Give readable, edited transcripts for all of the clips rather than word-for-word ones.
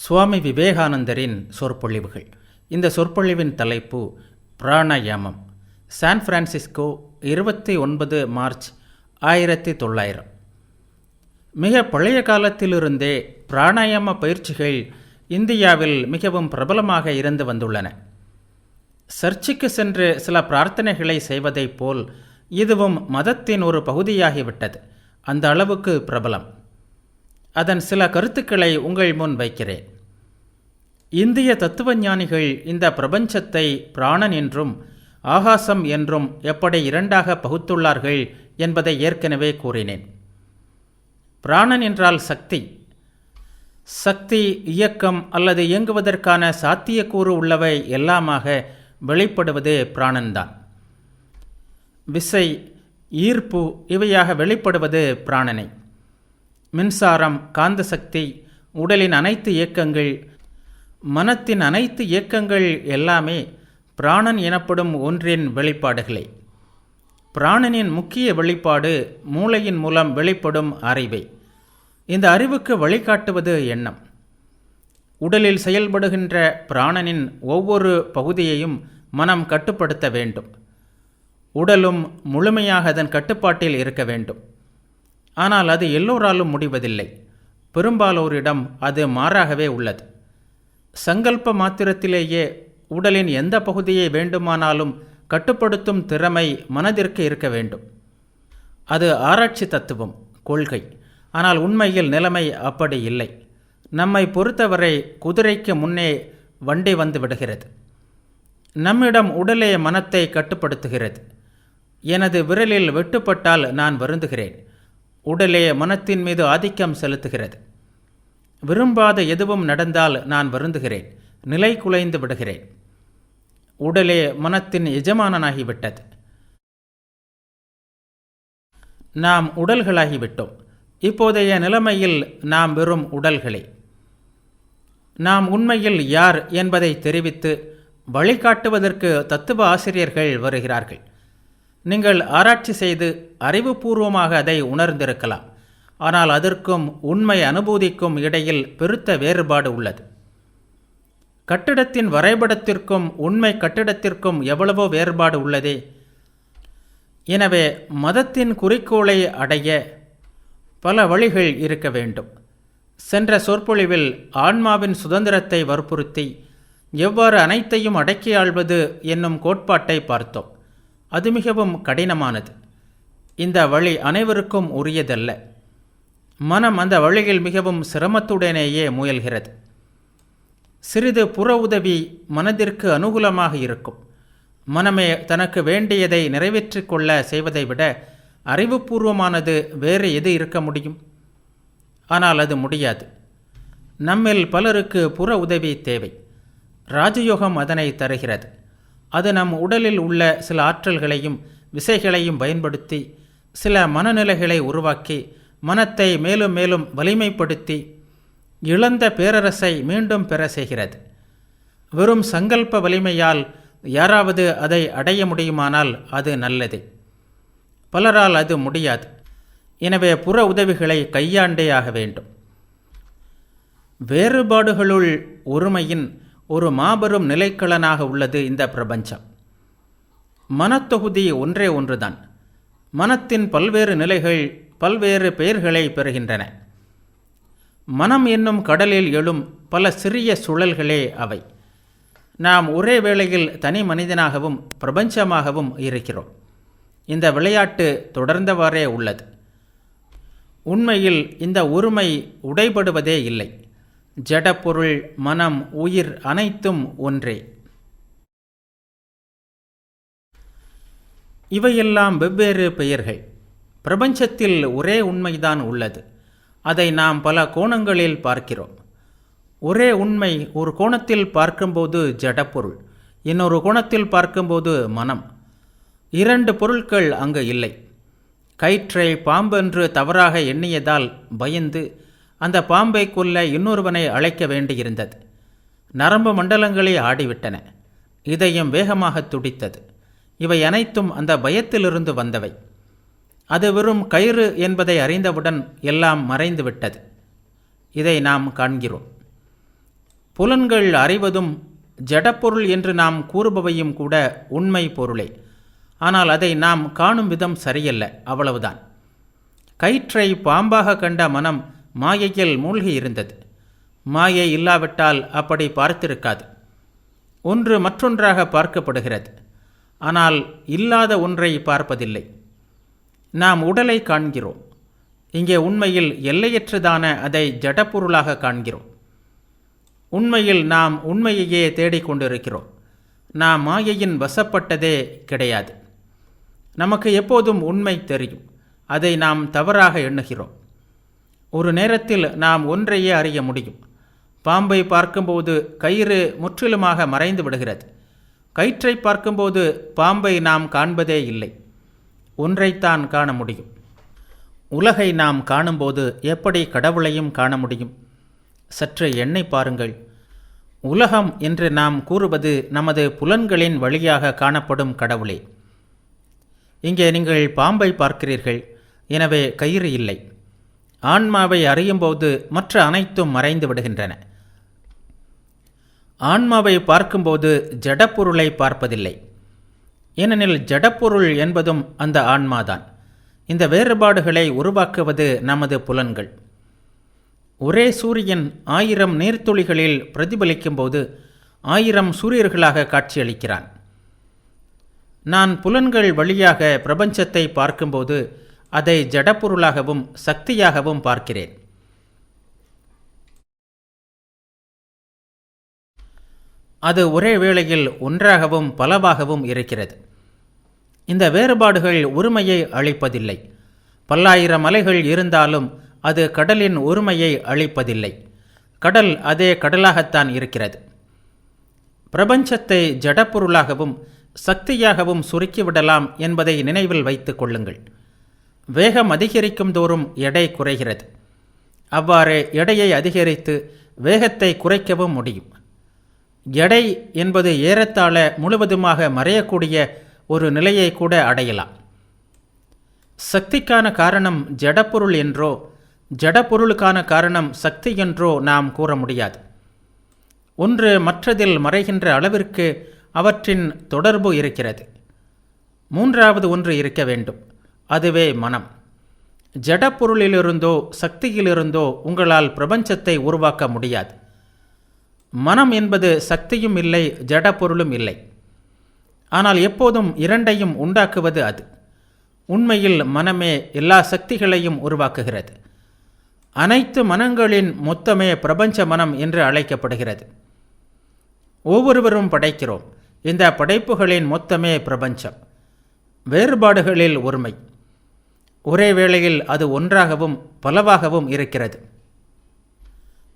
சுவாமி விவேகானந்தரின் சொற்பொழிவுகள். இந்த சொற்பொழிவின் தலைப்பு பிராணாயாமம். San Francisco, 29 March 1900. மிக பழைய காலத்திலிருந்தே பிராணாயாம பயிற்சிகள் இந்தியாவில் மிகவும் பிரபலமாக இருந்து வந்துள்ளன. சர்ச்சுக்கு சென்று சில பிரார்த்தனைகளை செய்வதைப் போல் இதுவும் மதத்தின் ஒரு பகுதியாகிவிட்டது. அந்த அளவுக்கு பிரபலம். அதன் சில கருத்துக்களை உங்கள் முன் வைக்கிறேன். இந்திய தத்துவஞானிகள் இந்த பிரபஞ்சத்தை பிராணன் என்றும் ஆகாசம் என்றும் எப்படி இரண்டாக பகுத்துள்ளார்கள் என்பதை ஏற்கனவே கூறினேன். பிராணன் என்றால் சக்தி. சக்தி, இயக்கம் அல்லது இயங்குவதற்கான சாத்தியக்கூறு உள்ளவை எல்லாமாக வெளிப்படுவது பிராணன்தான். விசை, ஈர்ப்பு இவையாக வெளிப்படுவது பிராணனை. மின்சாரம், காந்த சக்தி, உடலின் அனைத்து இயக்கங்கள், மனத்தின் அனைத்து இயக்கங்கள் எல்லாமே பிராணன் எனப்படும் ஒன்றின் வெளிப்பாடுகளே. பிராணனின் முக்கிய வெளிப்பாடு மூளையின் மூலம் வெளிப்படும் அறிவை. இந்த அறிவுக்கு வழிகாட்டுவது எண்ணம். உடலில் செயல்படுகின்ற பிராணனின் ஒவ்வொரு பகுதியையும் மனம் கட்டுப்படுத்த வேண்டும். உடலும் முழுமையாக அதன் கட்டுப்பாட்டில் இருக்க வேண்டும். ஆனால் அது எல்லோராலும் முடிவதில்லை. பெரும்பாலோரிடம் அது மாறாகவே உள்ளது. சங்கல்ப மாத்திரத்திலேயே உடலின் எந்த பகுதியை வேண்டுமானாலும் கட்டுப்படுத்தும் திறமை மனதிற்கு இருக்க வேண்டும். அது ஆராய்ச்சி தத்துவம், கொள்கை. ஆனால் உண்மையில் நிலைமை அப்படி இல்லை. நம்மை பொறுத்தவரை குதிரைக்கு முன்னே வண்டி வந்து விடுகிறது. நம்மிடம் உடலே மனத்தை கட்டுப்படுத்துகிறது. எனது விரலில் வெட்டுப்பட்டால் நான் வருந்துகிறேன். உடலே மனத்தின் மீது ஆதிக்கம் செலுத்துகிறது. விரும்பாத எதுவும் நடந்தால் நான் வருந்துகிறேன், நிலை குலைந்து விடுகிறேன். உடலே மனத்தின் எஜமானனாகிவிட்டது. நாம் உடல்களாகிவிட்டோம். இப்போதைய நிலைமையில் நாம் வெறும் உடல்களே. நாம் உண்மையில் யார் என்பதை தெரிவித்து வழிகாட்டுவதற்கு தத்துவ ஆசிரியர்கள் வருகிறார்கள். நீங்கள் ஆராய்ச்சி செய்து அறிவுபூர்வமாக அதை உணர்ந்திருக்கலாம். ஆனால் அதற்கும் உண்மை அனுபூதிக்கும் இடையில் பெருத்த வேறுபாடு உள்ளது. கட்டிடத்தின் வரைபடத்திற்கும் உண்மை கட்டிடத்திற்கும் எவ்வளவோ வேறுபாடு உள்ளதே. எனவே மதத்தின் குறிக்கோளை அடைய பல வழிகள் இருக்க வேண்டும். சென்ற சொற்பொழிவில் ஆன்மாவின் சுதந்திரத்தை வற்புறுத்தி எவ்வாறு அனைத்தையும் அடக்கி ஆள்வது என்னும் கோட்பாட்டை பார்த்தோம். அது மிகவும் கடினமானது. இந்த வழி அனைவருக்கும் உரியதல்ல. மனம் அந்த வழியில் மிகவும் சிரமத்துடனேயே முயல்கிறது. சிறிது புற உதவி மனதிற்கு அனுகூலமாக இருக்கும். மனமே தனக்கு வேண்டியதை நிறைவேற்றிக் கொள்ள செய்வதை விட அறிவுபூர்வமானது வேறு எது இருக்க முடியும்? ஆனால் அது முடியாது. நம்மில் பலருக்கு புற உதவி தேவை. ராஜயோகம் அதனை தருகிறது. அது நம் உடலில் உள்ள சில ஆற்றல்களையும் விசைகளையும் பயன்படுத்தி சில மனநிலைகளை உருவாக்கி மனத்தை மேலும் மேலும் வலிமைப்படுத்தி இழந்த பேரரசை மீண்டும் பெற செய்கிறது. வெறும் சங்கல்ப வலிமையால் யாராவது அதை அடைய முடியுமானால் அது நல்லதே. பலரால் அது முடியாது. எனவே புற உதவிகளை கையாண்டே ஆக வேண்டும். வேறுபாடுகளுள் ஒருமையின் ஒரு மாபெரும் நிலைக்களனாக உள்ளது இந்த பிரபஞ்சம். மனத்தொகுதி ஒன்றே ஒன்றுதான். மனத்தின் பல்வேறு நிலைகள் பல்வேறு பெயர்களை பெறுகின்றன. மனம் என்னும் கடலில் எழும் பல சிறிய சுழல்களே அவை. நாம் ஒரே வேளையில் தனி மனிதனாகவும் பிரபஞ்சமாகவும் இருக்கிறோம். இந்த விளையாட்டு தொடர்ந்தவாறே உள்ளது. உண்மையில் இந்த ஒருமை உடைபடுவதே இல்லை. ஜடப்பொருள், மனம், உயிர் அனைத்தும் ஒன்றே. இவையெல்லாம் வெவ்வேறு பெயர்கள். பிரபஞ்சத்தில் ஒரே உண்மைதான் உள்ளது. அதை நாம் பல கோணங்களில் பார்க்கிறோம். ஒரே உண்மை ஒரு கோணத்தில் பார்க்கும்போது ஜடப்பொருள், இன்னொரு கோணத்தில் பார்க்கும்போது மனம். இரண்டு பொருட்கள் அங்கு இல்லை. கயிற்றை பாம்பென்று தவறாக எண்ணியதால் பயந்து அந்த பாம்பை கொல்ல இன்னொருவனை அழைக்க வேண்டியிருந்தது. நரம்பு மண்டலங்களே ஆடிவிட்டன. இதயம் வேகமாக துடித்தது. இவை அனைத்தும் அந்த பயத்திலிருந்து வந்தவை. அது வெறும் கயிறு என்பதை அறிந்தவுடன் எல்லாம் மறைந்துவிட்டது. இதை நாம் காண்கிறோம். புலன்கள் அறிவதும் ஜடப்பொருள் என்று நாம் கூறுபவையும் கூட உண்மை பொருளே. ஆனால் அதை நாம் காணும் விதம் சரியல்ல, அவ்வளவுதான். கயிற்றை பாம்பாக கண்ட மனம் மாயையில் மூழ்கி இருந்தது. மாயை இல்லாவிட்டால் அப்படி பார்த்திருக்காது. ஒன்று மற்றொன்றாக பார்க்கப்படுகிறது, ஆனால் இல்லாத ஒன்றை பார்ப்பதில்லை. நாம் உடலை காண்கிறோம். இங்கே உண்மையில் எல்லையற்றதான அதை ஜடப்பொருளாக காண்கிறோம். உண்மையில் நாம் உண்மையையே தேடிக்கொண்டிருக்கிறோம். நாம் மாயையின் வசப்பட்டதே கிடையாது. நமக்கு எப்போதும் உண்மை தெரியும். அதை நாம் தவறாக எண்ணுகிறோம். ஒரு நேரத்தில் நாம் ஒன்றையே அறிய முடியும். பாம்பை பார்க்கும்போது கயிறு முற்றிலுமாக மறைந்து விடுகிறது. கயிற்றை பார்க்கும்போது பாம்பை நாம் காண்பதே இல்லை. ஒன்றைத்தான் காண முடியும். உலகை நாம் காணும்போது எப்படி கடவுளையும் காண முடியும்? சற்று எண்ணி பாருங்கள். உலகம் என்று நாம் கூறுவது நமது புலன்களின் வழியாக காணப்படும் கடவுளே. இங்கே நீங்கள் பாம்பை பார்க்கிறீர்கள், எனவே கயிறு இல்லை. ஆன்மாவை அறியும்போது மற்ற அனைத்தும் மறைந்து விடுகின்றன. ஆன்மாவை பார்க்கும்போது ஜடப்பொருளை பார்ப்பதில்லை. ஏனெனில் ஜடப்பொருள் என்பதும் அந்த ஆன்மாதான். இந்த வேறுபாடுகளை உருவாக்குவது நமது புலன்கள். ஒரே சூரியன் 1000 நீர்த்துளிகளில் பிரதிபலிக்கும்போது 1000 சூரியர்களாக காட்சியளிக்கிறான். நான் புலன்கள் வழியாக பிரபஞ்சத்தை பார்க்கும்போது அதை ஜடப்பொருளாகவும் சக்தியாகவும் பார்க்கிறேன். அது ஒரே வேளையில் ஒன்றாகவும் பலவாகவும் இருக்கிறது. இந்த வேறுபாடுகள் ஒருமையை அளிப்பதில்லை. 1000 மலைகள் இருந்தாலும் அது கடலின் ஒருமையை அளிப்பதில்லை. கடல் அதே கடலாகத்தான் இருக்கிறது. பிரபஞ்சத்தை ஜடப்பொருளாகவும் சக்தியாகவும் சுருக்கிவிடலாம் என்பதை நினைவில் வைத்துக் கொள்ளுங்கள். வேகம் அதிகரிக்கும் தோறும் எடை குறைகிறது. அவ்வாறு எடையை அதிகரித்து வேகத்தை குறைக்கவும் முடியும். எடை என்பது ஏறத்தாழ முழுவதுமாக மறையக்கூடிய ஒரு நிலையை கூட அடையலாம். சக்திக்கான காரணம் ஜடப்பொருள் என்றோ ஜடப்பொருளுக்கான காரணம் சக்தி என்றோ நாம் கூற முடியாது. ஒன்று மற்றதில் மறைகின்ற அளவிற்கு அவற்றின் தொடர்பு இருக்கிறது. மூன்றாவது ஒன்று இருக்க வேண்டும், அதுவே மனம். ஜடப்பொருளிலிருந்தோ சக்தியிலிருந்தோ உங்களால் பிரபஞ்சத்தை உருவாக்க முடியாது. மனம் என்பது சக்தியும் இல்லை, ஜடப்பொருளும் இல்லை. ஆனால் எப்போதும் இரண்டையும் உண்டாக்குவது அது. உண்மையில் மனமே எல்லா சக்திகளையும் உருவாக்குகிறது. அனைத்து மனங்களின் மொத்தமே பிரபஞ்ச மனம் என்று அழைக்கப்படுகிறது. ஒவ்வொருவரும் படைக்கிறோம். இந்த படைப்புகளின் மொத்தமே பிரபஞ்சம். வேறுபாடுகளில் ஒருமை. ஒரே வேளையில் அது ஒன்றாகவும் பலவாகவும் இருக்கிறது.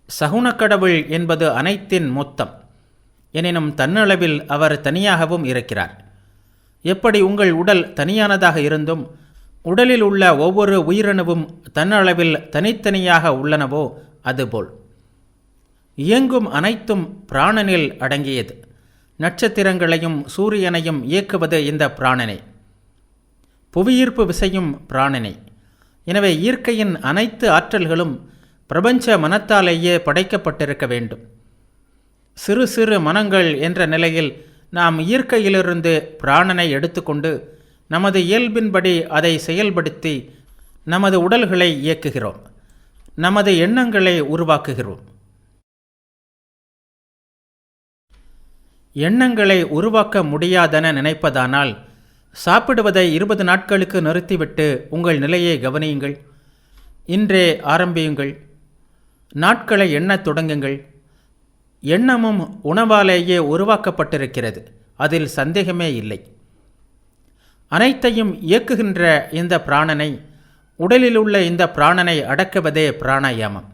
சகுனக்கடவுள் என்பது அனைத்தின் மொத்தம். எனினும் தன்னளவில் அவர் தனியாகவும் இருக்கிறார். எப்படி உங்கள் உடல் தனியானதாக இருந்தும் உடலில் உள்ள ஒவ்வொரு உயிரணுவும் தன்னளவில் தனித்தனியாக உள்ளனவோ அதுபோல் இயங்கும் அனைத்தும் பிராணனில் அடங்கியது. நட்சத்திரங்களையும் சூரியனையும் இயக்குவது இந்த பிராணனே. புவியீர்ப்பு விசையும் பிராணனே. எனவே இயற்கையின் அனைத்து ஆற்றல்களும் பிரபஞ்ச மனத்தாலேயே படைக்கப்பட்டிருக்க வேண்டும். சிறு சிறு மனங்கள் என்ற நிலையில் நாம் இயற்கையிலிருந்து பிராணனை எடுத்துக்கொண்டு நமது இயல்பின்படி அதை செயல்படுத்தி நமது உடல்களை இயக்குகிறோம். நமது எண்ணங்களை உருவாக்குகிறோம். எண்ணங்களை உருவாக்க முடியாதென நினைப்பதானால் சாப்பிடுவதை 20 நாட்களுக்கு நிறுத்திவிட்டு உங்கள் நிலையை கவனியுங்கள். இன்றே ஆரம்பியுங்கள். நாட்களை எண்ணத் தொடங்குங்கள். எண்ணமும் உணவாலேயே உருவாக்கப்பட்டிருக்கிறது, அதில் சந்தேகமே இல்லை. அனைத்தையும் இயக்குகின்ற இந்த பிராணனை, உடலில் உள்ள இந்த பிராணனை அடக்குவதே பிராணாயாமம்.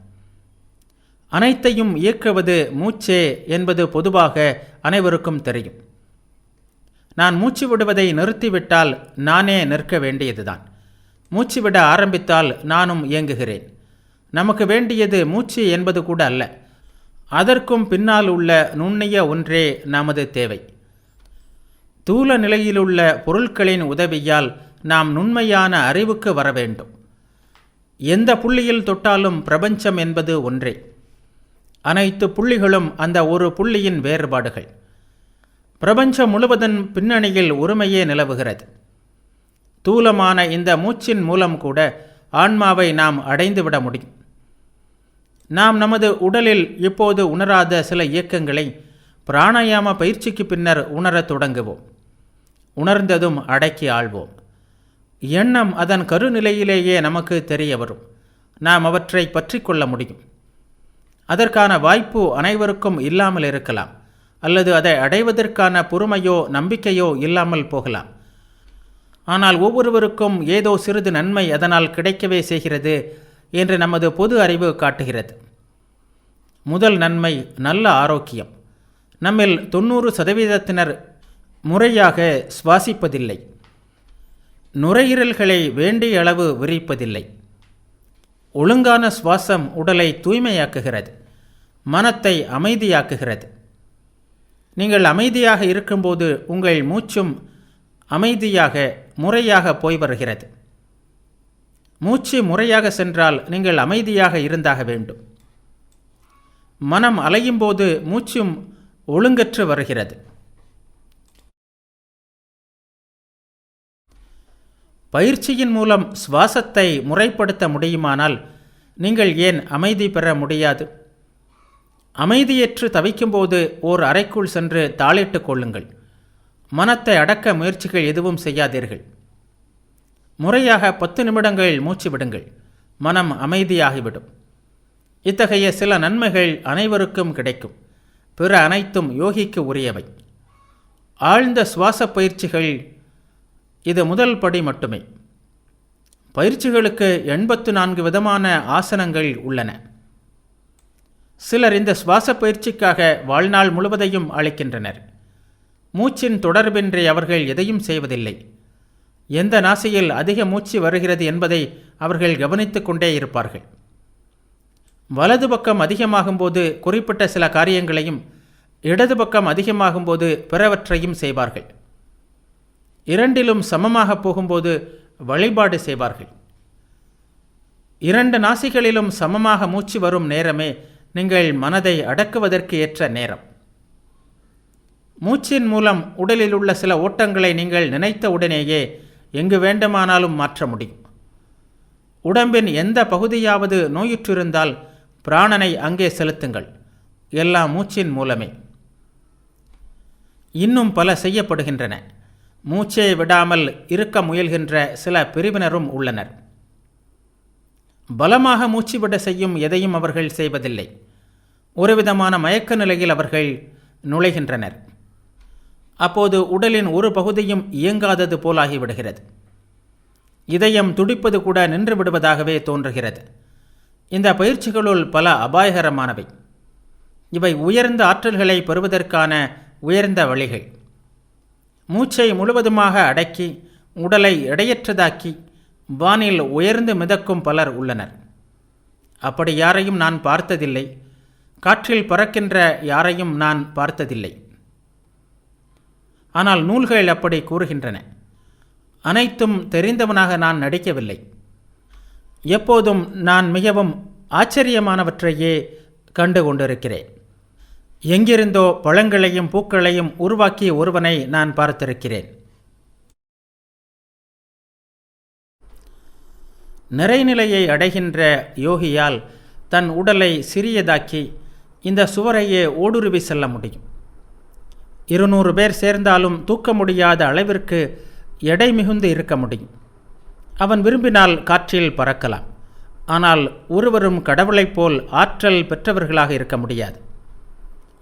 அனைத்தையும் இயக்குவது மூச்சே என்பது பொதுவாக அனைவருக்கும் தெரியும். நான் மூச்சு விடுவதை நிறுத்திவிட்டால் நானே நிற்க வேண்டியதுதான். மூச்சு விட ஆரம்பித்தால் நானும் இயங்குகிறேன். நமக்கு வேண்டியது மூச்சு என்பது கூட அல்ல, அதற்கும் பின்னால் உள்ள நுண்ணிய ஒன்றே நமது தேவை. தூல நிலையிலுள்ள பொருட்களின் உதவியால் நாம் நுண்மையான அறிவுக்கு வர வேண்டும். எந்த புள்ளியில் தொட்டாலும் பிரபஞ்சம் என்பது ஒன்றே. அனைத்து புள்ளிகளும் அந்த ஒரு புள்ளியின் வேறுபாடுகள். பிரபஞ்சம் முழுவதன் பின்னணியில் ஒருமையே நிலவுகிறது. தூலமான இந்த மூச்சின் மூலம் கூட ஆன்மாவை நாம் அடைந்துவிட முடியும். நாம் நமது உடலில் இப்போது உணராத சில இயக்கங்களை பிராணாயாம பயிற்சிக்கு பின்னர் உணரத் தொடங்குவோம். உணர்ந்ததும் அடக்கி ஆள்வோம். எண்ணம் அதன் கருநிலையிலேயே நமக்கு தெரிய வரும். நாம் அவற்றை பற்றி கொள்ள முடியும். அதற்கான வாய்ப்பு அனைவருக்கும் இல்லாமல் இருக்கலாம், அல்லது அதை அடைவதற்கான பொறுமையோ நம்பிக்கையோ இல்லாமல் போகலாம். ஆனால் ஒவ்வொருவருக்கும் ஏதோ சிறிது நன்மை அதனால் கிடைக்கவே செய்கிறது என்று நமது பொது அறிவு காட்டுகிறது. முதல் நன்மை நல்ல ஆரோக்கியம். நம்மில் 90% முறையாக சுவாசிப்பதில்லை. நுரையீரல்களை வேண்டிய அளவு விரிப்பதில்லை. ஒழுங்கான சுவாசம் உடலை தூய்மையாக்குகிறது, மனத்தை அமைதியாக்குகிறது. நீங்கள் அமைதியாக இருக்கும்போது உங்கள் மூச்சும் அமைதியாக முறையாக போய் வருகிறது. மூச்சு முறையாக சென்றால் நீங்கள் அமைதியாக இருந்தாக வேண்டும். மனம் அலையும் போது மூச்சும் ஒழுங்கற்று வருகிறது. பயிற்சியின் மூலம் சுவாசத்தை முறைப்படுத்த முடியுமானால் நீங்கள் ஏன் அமைதி பெற முடியாது? அமைதியற்று தவிக்கும்போது ஓர் அறைக்குள் சென்று தாளிட்டு கொள்ளுங்கள். மனத்தை அடக்க முயற்சிகள் எதுவும் செய்யாதீர்கள். முறையாக 10 நிமிடங்கள் மூச்சு விடுங்கள். மனம் அமைதியாகிவிடும். இத்தகைய சில நன்மைகள் அனைவருக்கும் கிடைக்கும். பிற அனைத்தும் யோகிக்கு உரியவை. ஆழ்ந்த சுவாச பயிற்சிகள் இது முதல் படி மட்டுமே. பயிற்சிகளுக்கு 84 விதமான ஆசனங்கள் உள்ளன. சிலர் இந்த சுவாச பயிற்சிக்காக வாழ்நாள் முழுவதையும் அளிக்கின்றனர். மூச்சின் தொடர்பின்றி அவர்கள் எதையும் செய்வதில்லை. எந்த நாசியில் அதிக மூச்சு வருகிறது என்பதை அவர்கள் கவனித்துக் கொண்டே இருப்பார்கள். வலது பக்கம் அதிகமாகும்போது குறிப்பிட்ட சில காரியங்களையும், இடது பக்கம் அதிகமாகும்போது பிறவற்றையும் செய்வார்கள். இரண்டிலும் சமமாக போகும்போது வழிபாடு செய்வார்கள். 2 நாசிகளிலும் சமமாக மூச்சு வரும் நேரமே நீங்கள் மனதை அடக்குவதற்கு ஏற்ற நேரம். மூச்சின் மூலம் உடலில் உள்ள சில ஓட்டங்களை நீங்கள் நினைத்த உடனேயே எங்கு வேண்டுமானாலும் மாற்ற முடியும். உடம்பின் எந்த பகுதியாவது நோயுற்றிருந்தால் பிராணனை அங்கே செலுத்துங்கள். எல்லாம் மூச்சின் மூலமே. இன்னும் பல செய்யப்படுகின்றன. மூச்சை விடாமல் இருக்க முயல்கின்ற சில பிரிவினரும் உள்ளனர். பலமாக மூச்சு விட செய்யும் எதையும் அவர்கள் செய்வதில்லை. ஒருவிதமான மயக்க நிலையில் அவர்கள் நுழைகின்றனர். அப்போது உடலின் ஒரு பகுதியும் இயங்காதது போலாகிவிடுகிறது. இதயம் துடிப்பது கூட நின்று விடுவதாகவே தோன்றுகிறது. இந்த பயிற்சிகளுள் பல அபாயகரமானவை. இவை உயர்ந்த ஆற்றல்களை பெறுவதற்கான உயர்ந்த வழிகள். மூச்சை முழுவதுமாக அடக்கி உடலை எடையற்றதாக்கி வானில் உயர்ந்து மிதக்கும் பலர் உள்ளனர். அப்படி யாரையும் நான் பார்த்ததில்லை. காற்றில் பறக்கின்ற யாரையும் நான் பார்த்ததில்லை. ஆனால் நூல்கள் அப்படி கூறுகின்றன. அனைத்தும் தெரிந்தவனாக நான் நடிக்கவில்லை. எப்போதும் நான் மிகவும் ஆச்சரியமானவற்றையே கண்டு கொண்டிருக்கிறேன். எங்கிருந்தோ பழங்களையும் பூக்களையும் உருவாக்கிய ஒருவனை நான் பார்த்திருக்கிறேன். நிறைநிலையை அடைகின்ற யோகியால் தன் உடலை சிறியதாக்கி இந்த சுவரையே ஊடுருவி செல்ல முடியும். 200 பேர் சேர்ந்தாலும் தூக்க முடியாத அளவிற்கு எடை மிகுந்து இருக்க முடியும். அவன் விரும்பினால் காற்றில் பறக்கலாம். ஆனால் ஒருவரும் கடவுளைப் போல் ஆற்றல் பெற்றவர்களாக இருக்க முடியாது.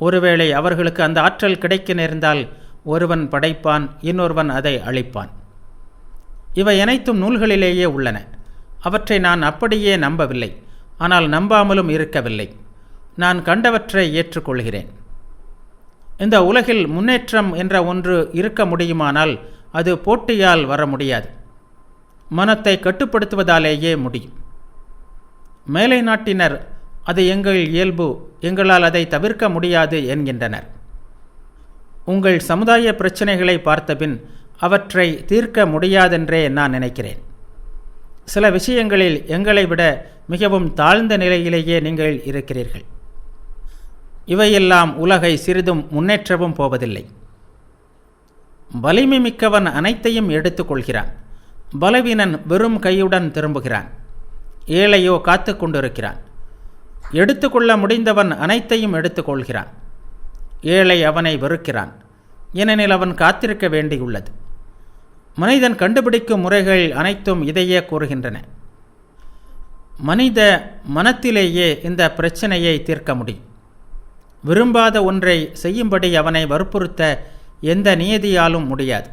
ஒருவேளை அவர்களுக்கு அந்த ஆற்றல் கிடைக்க நேர்ந்தால் ஒருவன் படைப்பான், இன்னொருவன் அதை அழிப்பான். இவை அனைத்தும் நூல்களிலேயே உள்ளன. அவற்றை நான் அப்படியே நம்பவில்லை. ஆனால் நம்பாமலும் இருக்கவில்லை. நான் கண்டவற்றை ஏற்றுக்கொள்கிறேன். இந்த உலகில் முன்னேற்றம் என்ற ஒன்று இருக்க முடியுமானால் அது போட்டியால் வர முடியாது. மனத்தை கட்டுப்படுத்துவதாலேயே முடியும். மேலை நாட்டினர் அது எங்கள் இயல்பு, எங்களால் அதை தவிர்க்க முடியாது என்கின்றனர். உங்கள் சமுதாய பிரச்சனைகளை பார்த்தபின் அவற்றை தீர்க்க முடியாதென்றே நான் நினைக்கிறேன். சில விஷயங்களில் எங்களை விட மிகவும் தாழ்ந்த நிலையிலேயே நீங்கள் இருக்கிறீர்கள். இவையெல்லாம் உலகை சிறிதும் முன்னேற்றவும் போவதில்லை. வலிமை மிக்கவன் அனைத்தையும் எடுத்துக்கொள்கிறான். பலவீனன் வெறும் கையுடன் திரும்புகிறான். ஏழையோ காத்து கொண்டிருக்கிறான். எடுத்துக்கொள்ள முடிந்தவன் அனைத்தையும் எடுத்துக்கொள்கிறான். ஏழை அவனை வெறுக்கிறான். ஏனெனில் அவன் காத்திருக்க வேண்டியுள்ளது. மனிதன் கண்டுபிடிக்கும் முறைகள் அனைத்தும் இதையே கூறுகின்றன. மனித மனத்திலேயே இந்த பிரச்சனையை தீர்க்க முடியும். விரும்பாத ஒன்றை செய்யும்படி அவனை வற்புறுத்த எந்த நியதியாலும் முடியாது.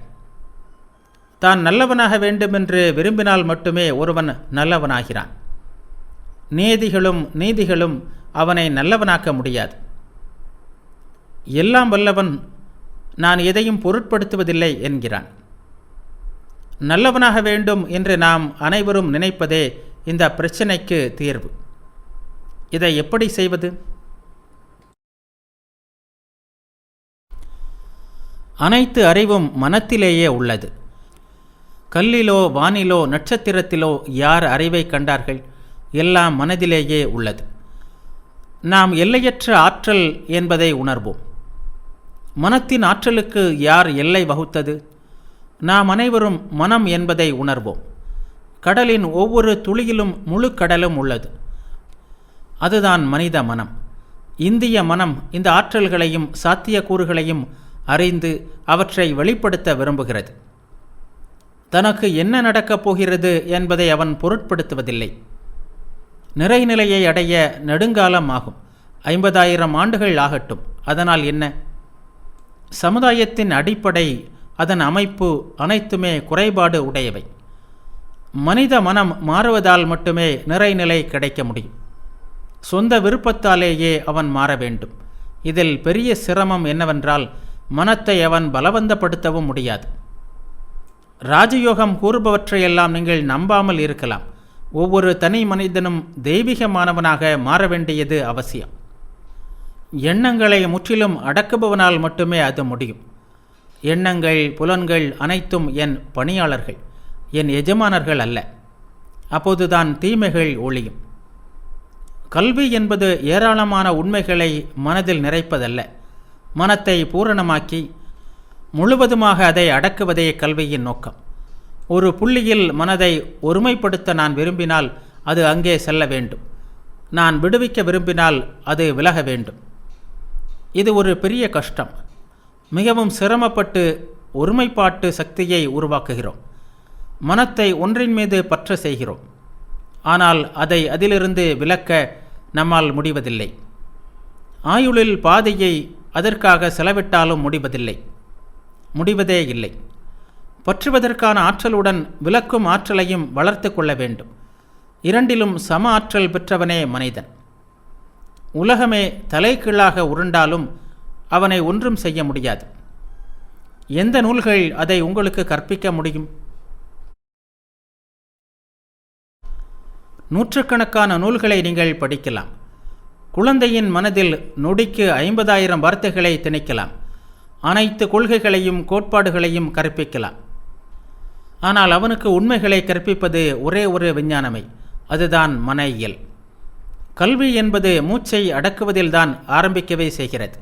தான் நல்லவனாக வேண்டுமென்று விரும்பினால் மட்டுமே ஒருவன் நல்லவனாகிறான். நியதிகளும் நீதிகளும் அவனை நல்லவனாக்க முடியாது. எல்லாம் வல்லவன் நான் எதையும் பொருட்படுத்துவதில்லை என்கிறான். நல்லவனாக வேண்டும் என்று நாம் அனைவரும் நினைப்பதே இந்த பிரச்சனைக்கு தீர்வு. இதை எப்படி செய்வது? அனைத்து அறிவும் மனத்திலேயே உள்ளது. கல்லிலோ வானிலோ நட்சத்திரத்திலோ யார் அறிவை கண்டார்கள்? எல்லாம் மனதிலேயே உள்ளது. நாம் எல்லையற்ற ஆற்றல் என்பதை உணர்வோம். மனத்தின் ஆற்றலுக்கு யார் எல்லை வகுத்தது? நாம் அனைவரும் மனம் என்பதை உணர்வோம். கடலின் ஒவ்வொரு துளியிலும் முழு கடலும் உள்ளது. அதுதான் மனித மனம். இந்திய மனம் இந்த ஆற்றல்களையும் சாத்தியக்கூறுகளையும் அறிந்து அவற்றை வெளிப்படுத்த விரும்புகிறது. தனக்கு என்ன நடக்கப் போகிறது என்பதை அவன் பொருட்படுத்துவதில்லை. நிறைநிலையை அடைய நெடுங்காலம் ஆகும். 50,000 ஆண்டுகள் ஆகட்டும். அதனால் என்ன? சமுதாயத்தின் அடிப்படை, அதன் அமைப்பு அனைத்துமே குறைபாடு உடையவை. மனித மனம் மாறுவதால் மட்டுமே நிறைநிலை கிடைக்க முடியும். சொந்த விருப்பத்தாலேயே அவன் மாற வேண்டும். இதில் பெரிய சிரமம் என்னவென்றால் மனத்தை அவன் பலவந்தப்படுத்தவும் முடியாது. ராஜயோகம் கூறுபவற்றையெல்லாம் நீங்கள் நம்பாமல் இருக்கலாம். ஒவ்வொரு தனி மனிதனும் தெய்வீகமானவனாக மாற வேண்டியது அவசியம். எண்ணங்களை முற்றிலும் அடக்குபவனால் மட்டுமே அது முடியும். எண்ணங்கள், புலன்கள் அனைத்தும் என் பணியாளர்கள், என் எஜமானர்கள் அல்ல. அப்போதுதான் தீமைகள் ஒழியும். கல்வி என்பது ஏராளமான உண்மைகளை மனதில் நிறைப்பதல்ல. மனத்தை பூரணமாக்கி முழுவதுமாக அதை அடக்குவதே கல்வியின் நோக்கம். ஒரு புள்ளியில் மனதை ஒருமைப்படுத்த நான் விரும்பினால் அது அங்கே செல்ல வேண்டும். நான் விடுவிக்க விரும்பினால் அது விலக வேண்டும். இது ஒரு பெரிய கஷ்டம். மிகவும் சிரமப்பட்டு ஒருமைப்பாட்டு சக்தியை உருவாக்குகிறோம். மனத்தை ஒன்றின் மீது பற்ற செய்கிறோம். ஆனால் அதை அதிலிருந்து விலக்க நம்மால் முடிவதில்லை. ஆயுளில் பாதியை அதற்காக செலவிட்டாலும் முடிவதே இல்லை. பற்றுவதற்கான ஆற்றலுடன் விலக்கும் ஆற்றலையும் வளர்த்து கொள்ள வேண்டும். இரண்டிலும் சம ஆற்றல் பெற்றவனே மனிதன். உலகமே தலைகீழாக உருண்டாலும் அவனை ஒன்றும் செய்ய முடியாது. எந்த நூல்கள் அதை உங்களுக்கு கற்பிக்க முடியும்? நூற்றுக்கணக்கான நூல்களை நீங்கள் படிக்கலாம். குழந்தையின் மனதில் நொடிக்கு 50,000 வார்த்தைகளை திணிக்கலாம். அனைத்து கொள்கைகளையும் கோட்பாடுகளையும் கற்பிக்கலாம். ஆனால் அவனுக்கு உண்மைகளை கற்பிப்பது ஒரே ஒரு விஞ்ஞானமே. அதுதான் மன இயல். கல்வி என்பது மூச்சை அடக்குவதில்தான் ஆரம்பிக்கவே செய்கிறது.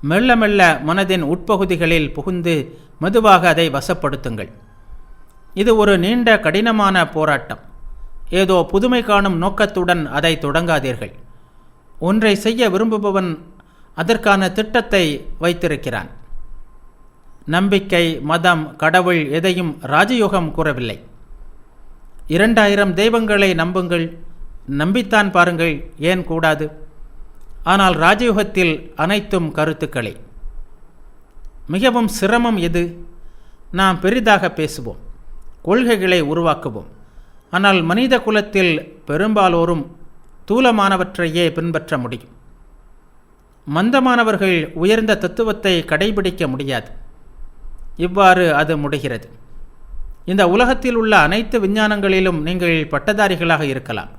மெல்ல மெல்ல மனதின் உட்பகுதிகளில் புகுந்து மெதுவாக அதை வசப்படுத்துங்கள். இது ஒரு நீண்ட கடினமான போராட்டம். ஏதோ புதுமை காணும் நோக்கத்துடன் அதை தொடங்காதீர்கள். ஒன்றை செய்ய விரும்புபவன் அதற்கான திட்டத்தை வைத்திருக்கிறான். நம்பிக்கை, மதம், கடவுள் எதையும் ராஜயோகம் கூறவில்லை. 2000 தெய்வங்களை நம்புங்கள், நம்பித்தான் பாருங்கள், ஏன் கூடாது? ஆனால் ராஜயோகத்தில் அனைத்தும் கருத்துக்களே. மிகவும் சிரமம் எது? நாம் பெரிதாக பேசுவோம், கொள்கைகளை உருவாக்குவோம். ஆனால் மனித குலத்தில் பெரும்பாலோரும் தூலமானவற்றையே பின்பற்ற முடியும். மந்தமானவர்கள் உயர்ந்த தத்துவத்தை கடைபிடிக்க முடியாது. இவ்வாறு அது முடிகிறது. இந்த உலகத்தில் உள்ள அனைத்து விஞ்ஞானங்களிலும் நீங்கள் பட்டதாரிகளாக இருக்கலாம்.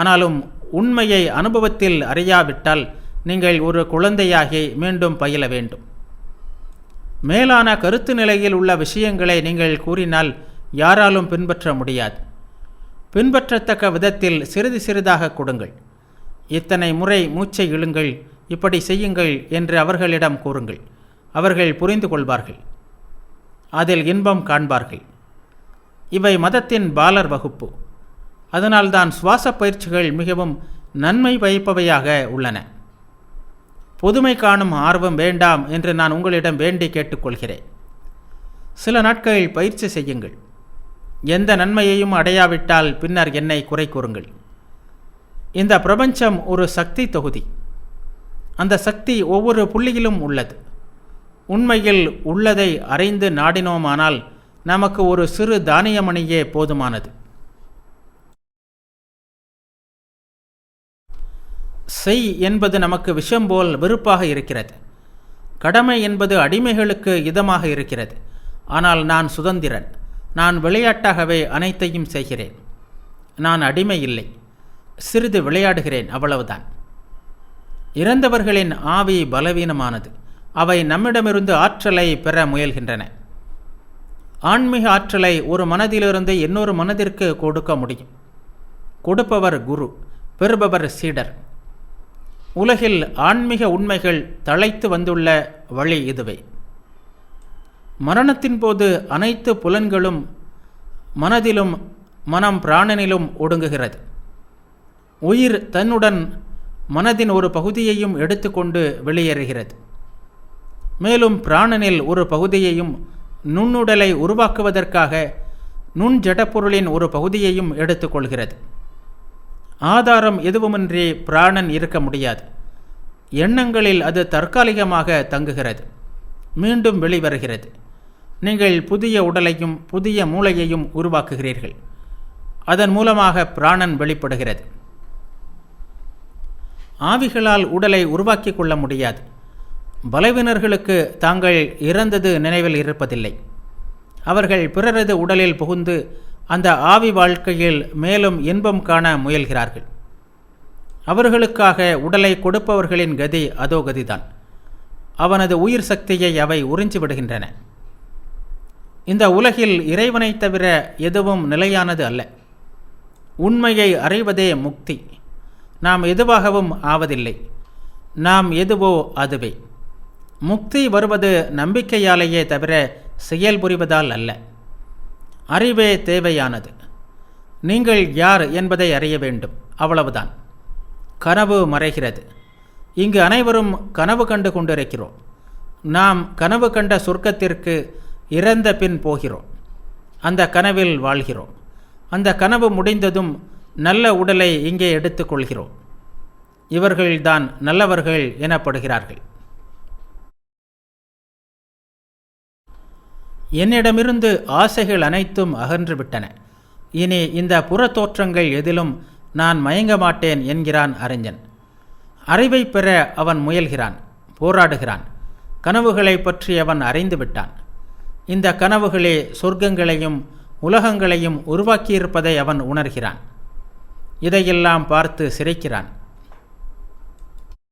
ஆனாலும் உண்மையை அனுபவத்தில் அறியாவிட்டால் நீங்கள் ஒரு குழந்தையாகி மீண்டும் பயில வேண்டும். மேலான கருத்து நிலையில் உள்ள விஷயங்களை நீங்கள் கூறினால் யாராலும் பின்பற்ற முடியாது. பின்பற்றத்தக்க விதத்தில் சிறிது சிறிதாக கொடுங்கள். இத்தனை முறை மூச்சை இழுங்கள், இப்படி செய்யுங்கள் என்று அவர்களிடம் கூறுங்கள். அவர்கள் புரிந்து கொள்வார்கள், அதில் இன்பம் காண்பார்கள். இவை மதத்தின் பாலர் வகுப்பு. அதனால்தான் சுவாச பயிற்சிகள் மிகவும் நன்மை பயப்பவையாக உள்ளன. புதுமை காணும் ஆர்வம் வேண்டாம் என்று நான் உங்களிடம் வேண்டி கேட்டுக்கொள்கிறேன். சில நாட்கள் பயிற்சி செய்யுங்கள். எந்த நன்மையையும் அடையாவிட்டால் பின்னர் என்னை குறை கூறுங்கள். இந்த பிரபஞ்சம் ஒரு சக்தி தொகுதி. அந்த சக்தி ஒவ்வொரு புள்ளியிலும் உள்ளது. உண்மையில் உள்ளதை அறிந்து நாடினோமானால் நமக்கு ஒரு சிறு தானியமணியே போதுமானது. செய் என்பது நமக்கு விஷம் போல் வெறுப்பாக இருக்கிறது. கடமை என்பது அடிமைகளுக்கு இதமாக இருக்கிறது. ஆனால் நான் சுதந்திரன். நான் விளையாட்டாகவே அனைத்தையும் செய்கிறேன். நான் அடிமை இல்லை. சிறிது விளையாடுகிறேன், அவ்வளவுதான். இறந்தவர்களின் ஆவி பலவீனமானது. அவை நம்மிடமிருந்து ஆற்றலை பெற முயல்கின்றன. ஆன்மீக ஆற்றலை ஒரு மனதிலிருந்து இன்னொரு மனதிற்கு கொடுக்க முடியும். கொடுப்பவர் குரு, பெறுபவர் சீடர். உலகில் ஆன்மீக உண்மைகள் தழைத்து வந்துள்ள வழி இதுவே. மரணத்தின் போது அனைத்து புலன்களும் மனதிலும் மனம் பிராணனிலும் ஒடுங்குகிறது. உயிர் தன்னுடன் மனதின் ஒரு பகுதியையும் எடுத்துக்கொண்டு வெளியேறுகிறது. மேலும் பிராணனில் ஒரு பகுதியையும் நுண்ணுடலை உருவாக்குவதற்காக நுண்ஜடப்பொருளின் ஒரு பகுதியையும் எடுத்துக்கொள்கிறது. ஆதாரம் எதுவுமின்றி பிராணன் இருக்க முடியாது. எண்ணங்களில் அது தற்காலிகமாக தங்குகிறது, மீண்டும் வெளிவருகிறது. நீங்கள் புதிய உடலையும் புதிய மூளையையும் உருவாக்குகிறீர்கள். அதன் மூலமாக பிராணன் வெளிப்படுகிறது. ஆவிகளால் உடலை உருவாக்கி கொள்ள முடியாது. பலவீனர்களுக்கு தாங்கள் இறந்தது நினைவில் இருப்பதில்லை. அவர்கள் பிறரது உடலில் புகுந்து அந்த ஆவி வாழ்க்கையில் மேலும் இன்பம் காண முயல்கிறார்கள். அவர்களுக்காக உடலை கொடுப்பவர்களின் கதி அதோ கதிதான். அவனது உயிர் சக்தியை அவை உறிஞ்சி விடுகின்றன. இந்த உலகில் இறைவனை தவிர எதுவும் நிலையானது அல்ல. உண்மையை அறிவதே முக்தி. நாம் எதுவாகவும் ஆவதில்லை. நாம் எதுவோ அதுவே. முக்தி வருவது நம்பிக்கையாலேயே தவிர செயல்புரிவதால் அல்ல. அறிவே தேவையானது. நீங்கள் யார் என்பதை அறிய வேண்டும், அவ்வளவுதான். கனவு மறைகிறது. இங்கு அனைவரும் கனவு கண்டு கொண்டிருக்கிறோம். நாம் கனவு கண்ட சொர்க்கத்திற்கு இறந்த பின் போகிறோம். அந்த கனவில் வாழ்கிறோம். அந்த கனவு முடிந்ததும் நல்ல உடலை இங்கே எடுத்துக்கொள்கிறோம். இவர்கள்தான் நல்லவர்கள் எனப்படுகிறார்கள். என்னிடமிருந்து ஆசைகள் அனைத்தும் அகன்று விட்டன. இனி இந்த புறத்தோற்றங்கள் எதிலும் நான் மயங்க மாட்டேன் என்கிறான் அறிஞன். அறிவை பெற அவன் முயல்கிறான், போராடுகிறான். கனவுகளை பற்றி அவன் அறிந்து விட்டான். இந்த கனவுகளே சொர்க்கங்களையும் உலகங்களையும் உருவாக்கியிருப்பதை அவன் உணர்கிறான். இதையெல்லாம் பார்த்து சிரிக்கிறான்.